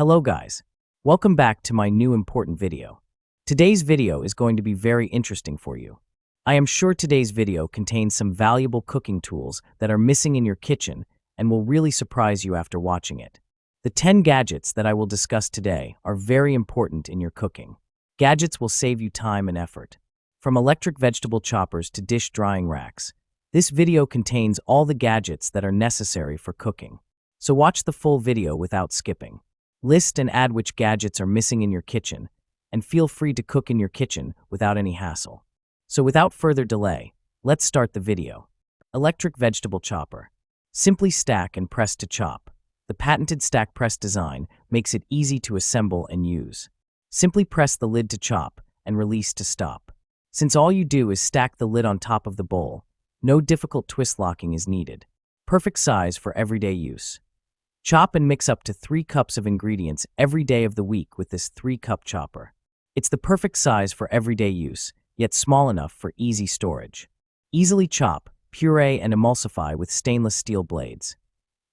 Hello guys, welcome back to my new important video. Today's video is going to be very interesting for you. I am sure today's video contains some valuable cooking tools that are missing in your kitchen and will really surprise you after watching it. The 10 gadgets that I will discuss today are very important in your cooking. Gadgets will save you time and effort. From electric vegetable choppers to dish drying racks, this video contains all the gadgets that are necessary for cooking. So watch the full video without skipping. List and add which gadgets are missing in your kitchen, and feel free to cook in your kitchen without any hassle. So without further delay, let's start the video. Electric vegetable chopper. Simply stack and press to chop. The patented stack press design makes it easy to assemble and use. Simply press the lid to chop and release to stop. Since all you do is stack the lid on top of the bowl, no difficult twist locking is needed. Perfect size for everyday use. Chop and mix up to 3 cups of ingredients every day of the week with this 3-cup chopper. It's the perfect size for everyday use, yet small enough for easy storage. Easily chop, puree, and emulsify with stainless steel blades.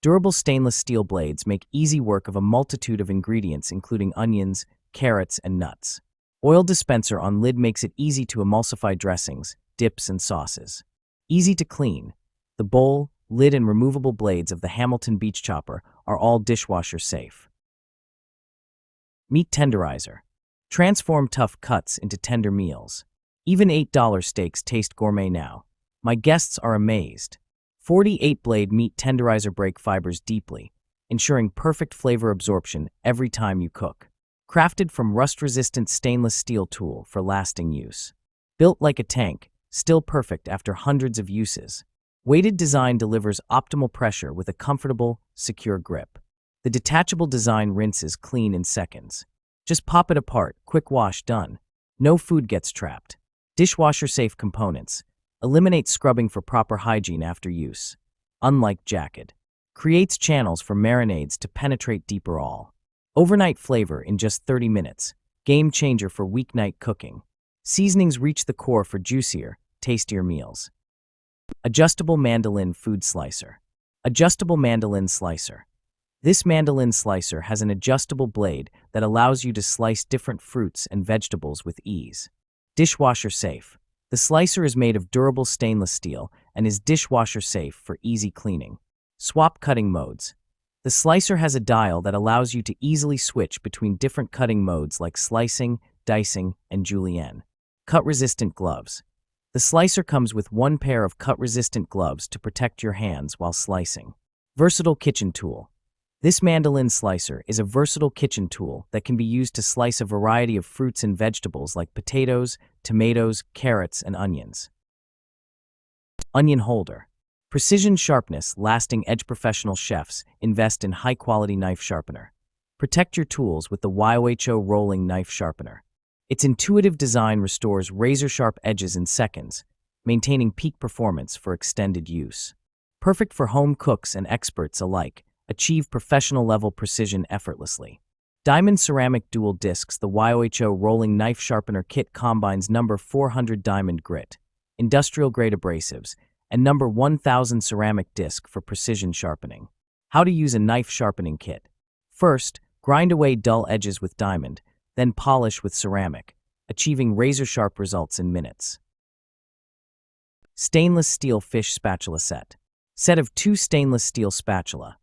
Durable stainless steel blades make easy work of a multitude of ingredients including onions, carrots, and nuts. Oil dispenser on lid makes it easy to emulsify dressings, dips, and sauces. Easy to clean. The bowl, lid, and removable blades of the Hamilton Beach Chopper are all dishwasher safe. Meat tenderizer. Transform tough cuts into tender meals. Even $8 steaks taste gourmet now. My guests are amazed. 48-blade meat tenderizer break fibers deeply, ensuring perfect flavor absorption every time you cook. Crafted from rust-resistant stainless steel tool for lasting use. Built like a tank, still perfect after hundreds of uses. Weighted design delivers optimal pressure with a comfortable, secure grip. The detachable design rinses clean in seconds. Just pop it apart, quick wash, done. No food gets trapped. Dishwasher-safe components. Eliminate scrubbing for proper hygiene after use. Unlike jacket. Creates channels for marinades to penetrate deeper all. Overnight flavor in just 30 minutes. Game changer for weeknight cooking. Seasonings reach the core for juicier, tastier meals. Adjustable mandoline food slicer. Adjustable mandoline slicer. This mandoline slicer has an adjustable blade that allows you to slice different fruits and vegetables with ease. Dishwasher safe. The slicer is made of durable stainless steel and is dishwasher safe for easy cleaning. Swap cutting modes. The slicer has a dial that allows you to easily switch between different cutting modes like slicing, dicing, and julienne. Cut-resistant gloves. The slicer comes with 1 pair of cut-resistant gloves to protect your hands while slicing. Versatile kitchen tool. This mandoline slicer is a versatile kitchen tool that can be used to slice a variety of fruits and vegetables like potatoes, tomatoes, carrots, and onions. Onion holder. Precision sharpness, lasting edge. Professional chefs invest in high-quality knife sharpener. Protect your tools with the YOHO rolling knife sharpener. Its intuitive design restores razor-sharp edges in seconds, maintaining peak performance for extended use. Perfect for home cooks and experts alike, achieve professional-level precision effortlessly. Diamond ceramic dual discs. The YOHO rolling knife sharpener kit combines number 400 diamond grit, industrial-grade abrasives, and number 1000 ceramic disc for precision sharpening. How to use a knife sharpening kit. First, grind away dull edges with diamond, then polish with ceramic, achieving razor-sharp results in minutes. Stainless steel fish spatula set. Set of 2 stainless steel spatula.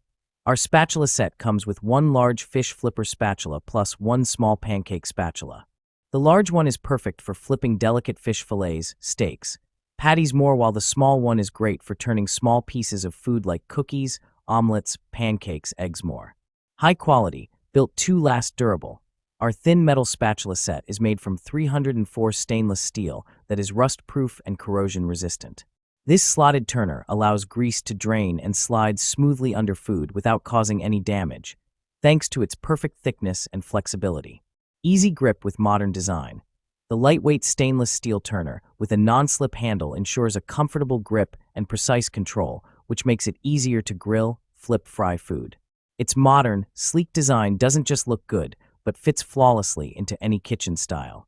Our spatula set comes with 1 large fish flipper spatula plus 1 small pancake spatula. The large one is perfect for flipping delicate fish fillets, steaks, patties more, while the small one is great for turning small pieces of food like cookies, omelets, pancakes, eggs more. High quality, built to last, durable. Our thin metal spatula set is made from 304 stainless steel that is rust-proof and corrosion-resistant. This slotted turner allows grease to drain and slides smoothly under food without causing any damage, thanks to its perfect thickness and flexibility. Easy grip with modern design. The lightweight stainless steel turner with a non-slip handle ensures a comfortable grip and precise control, which makes it easier to grill, flip, fry food. Its modern, sleek design doesn't just look good, but fits flawlessly into any kitchen style.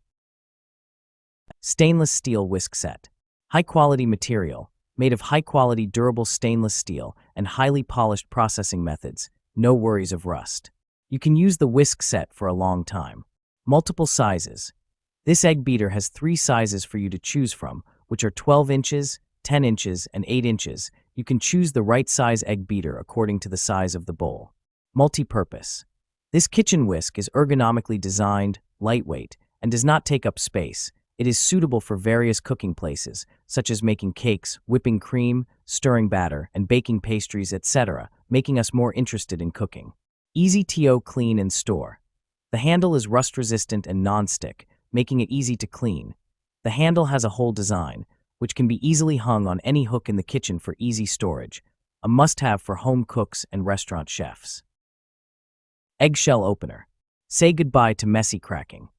Stainless steel whisk set. High-quality material, made of high-quality durable stainless steel and highly polished processing methods, no worries of rust. You can use the whisk set for a long time. Multiple sizes. This egg beater has 3 sizes for you to choose from, which are 12 inches, 10 inches, and 8 inches. You can choose the right size egg beater according to the size of the bowl. Multi-purpose. This kitchen whisk is ergonomically designed, lightweight, and does not take up space. It is suitable for various cooking places, such as making cakes, whipping cream, stirring batter, and baking pastries, etc., making us more interested in cooking. Easy to clean and store. The handle is rust-resistant and non-stick, making it easy to clean. The handle has a hole design, which can be easily hung on any hook in the kitchen for easy storage, a must-have for home cooks and restaurant chefs. Eggshell opener. Say goodbye to messy cracking.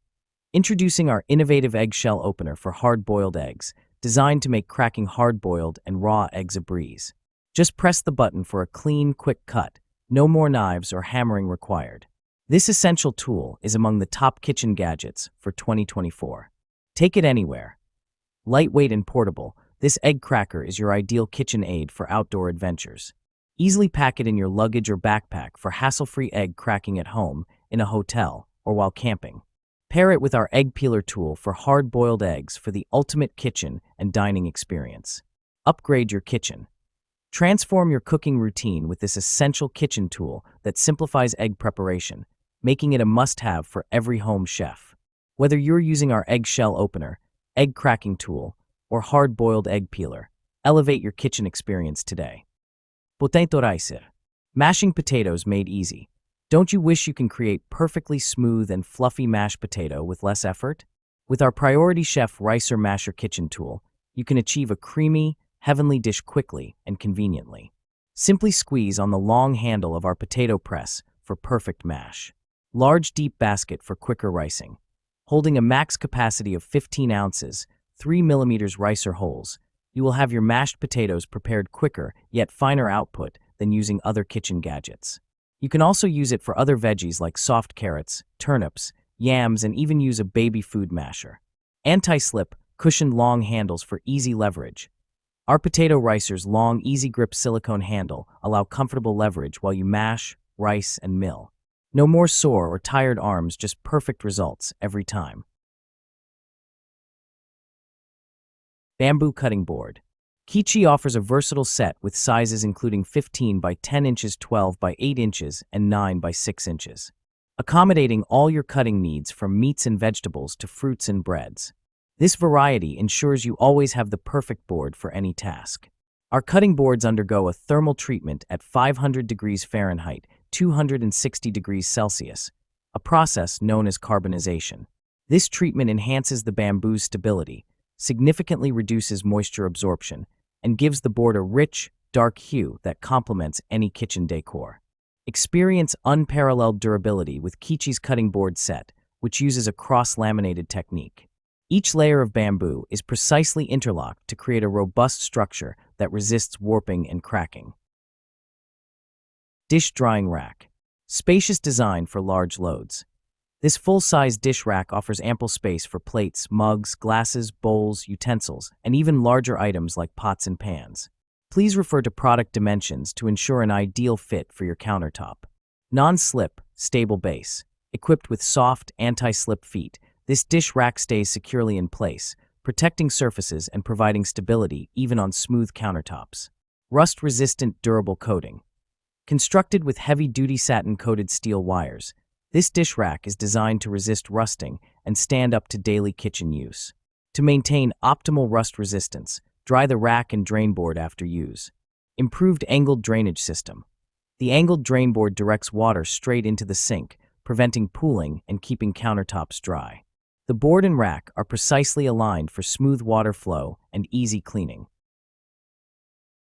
Introducing our innovative eggshell opener for hard-boiled eggs, designed to make cracking hard-boiled and raw eggs a breeze. Just press the button for a clean, quick cut. No more knives or hammering required. This essential tool is among the top kitchen gadgets for 2024. Take it anywhere. Lightweight and portable, this egg cracker is your ideal kitchen aid for outdoor adventures. Easily pack it in your luggage or backpack for hassle-free egg cracking at home, in a hotel, or while camping. Pair it with our egg peeler tool for hard-boiled eggs for the ultimate kitchen and dining experience. Upgrade your kitchen. Transform your cooking routine with this essential kitchen tool that simplifies egg preparation, making it a must-have for every home chef. Whether you're using our eggshell opener, egg cracking tool, or hard-boiled egg peeler, elevate your kitchen experience today. Tenderizer. Mashing potatoes made easy. Don't you wish you can create perfectly smooth and fluffy mashed potato with less effort? With our Priority Chef Ricer Masher kitchen tool, you can achieve a creamy, heavenly dish quickly and conveniently. Simply squeeze on the long handle of our potato press for perfect mash. Large deep basket for quicker ricing. Holding a max capacity of 15 ounces, 3 mm ricer holes, you will have your mashed potatoes prepared quicker yet finer output than using other kitchen gadgets. You can also use it for other veggies like soft carrots, turnips, yams, and even use a baby food masher. Anti-slip, cushioned long handles for easy leverage. Our potato ricer's long, easy-grip silicone handle allow comfortable leverage while you mash, rice, and mill. No more sore or tired arms, just perfect results every time. Bamboo cutting board. Kichi offers a versatile set with sizes including 15 by 10 inches, 12 by 8 inches, and 9 by 6 inches, accommodating all your cutting needs from meats and vegetables to fruits and breads. This variety ensures you always have the perfect board for any task. Our cutting boards undergo a thermal treatment at 500 degrees Fahrenheit, 260 degrees Celsius, a process known as carbonization. This treatment enhances the bamboo's stability, significantly reduces moisture absorption, and gives the board a rich, dark hue that complements any kitchen decor. Experience unparalleled durability with Kichi's cutting board set, which uses a cross-laminated technique. Each layer of bamboo is precisely interlocked to create a robust structure that resists warping and cracking. Dish drying rack. Spacious design for large loads. This full-size dish rack offers ample space for plates, mugs, glasses, bowls, utensils, and even larger items like pots and pans. Please refer to product dimensions to ensure an ideal fit for your countertop. Non-slip, stable base. Equipped with soft, anti-slip feet, this dish rack stays securely in place, protecting surfaces and providing stability even on smooth countertops. Rust-resistant, durable coating. Constructed with heavy-duty satin-coated steel wires, this dish rack is designed to resist rusting and stand up to daily kitchen use. To maintain optimal rust resistance, dry the rack and drain board after use. Improved angled drainage system. The angled drain board directs water straight into the sink, preventing pooling and keeping countertops dry. The board and rack are precisely aligned for smooth water flow and easy cleaning.